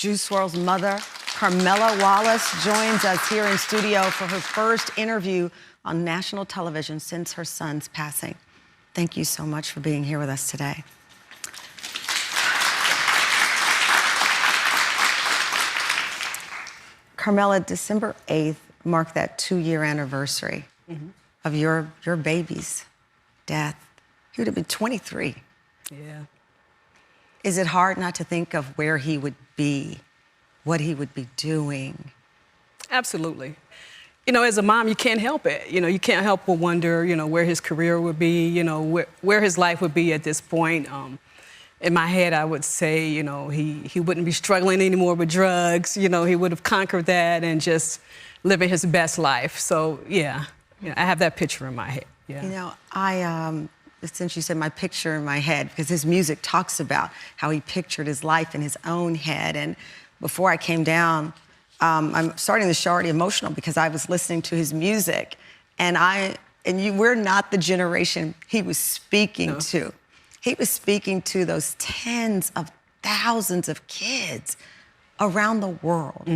Juice WRLD's mother, Carmela Wallace, joins us here in studio for her first interview on national television since her son's passing. Thank you so much for being here with us today. Carmela, December 8th marked that 2-year anniversary of your baby's death. He would have been 23. Yeah. Is it hard not to think of where he would be, what he would be doing? Absolutely. You know, as a mom, you can't help it. You know, you can't help but wonder, you know, where his career would be, you know, where his life would be at this point. In my head, I would say, you know, he wouldn't be struggling anymore with drugs. You know, he would have conquered that and just living his best life. So, yeah, I have that picture in my head. Yeah. You know, since you said my picture in my head, because his music talks about how he pictured his life in his own head. And before I came down, I'm starting the show already emotional because I was listening to his music, and we're not the generation he was speaking to. He was speaking to those tens of thousands of kids around the world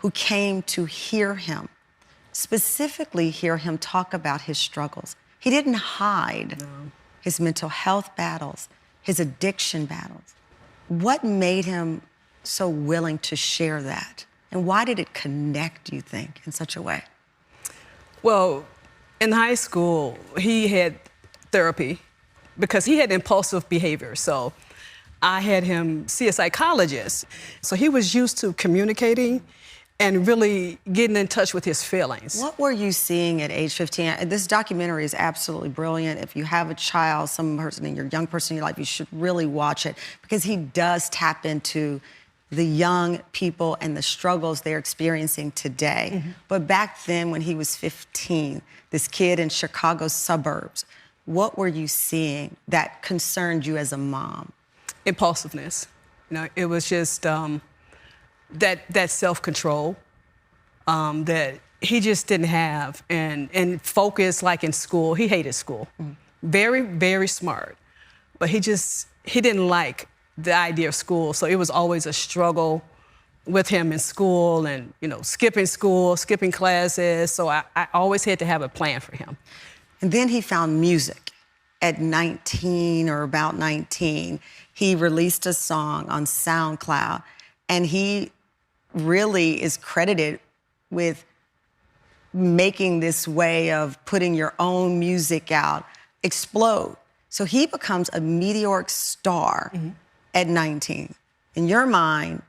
who came to hear him, specifically hear him talk about his struggles. He didn't hide his mental health battles, his addiction battles. What made him so willing to share that? And why did it connect, you think, in such a way? Well, in high school, he had therapy because he had impulsive behavior. So I had him see a psychologist. So he was used to communicating and really getting in touch with his feelings. What were you seeing at age 15? This documentary is absolutely brilliant. If you have a child, some person in your young person in your life, you should really watch it because he does tap into the young people and the struggles they're experiencing today. But back then, when he was 15, this kid in Chicago's suburbs, what were you seeing that concerned you as a mom? Impulsiveness. You know, it was just that self-control that he just didn't have, and focus, like in school. He hated school. Very, very smart, but he didn't like the idea of school. So it was always a struggle with him in school, and you know, skipping school, skipping classes. So I always had to have a plan for him. And then he found music at 19 or about 19. He released a song on SoundCloud, and he really is credited with making this way of putting your own music out explode. So he becomes a meteoric star at 19. In your mind,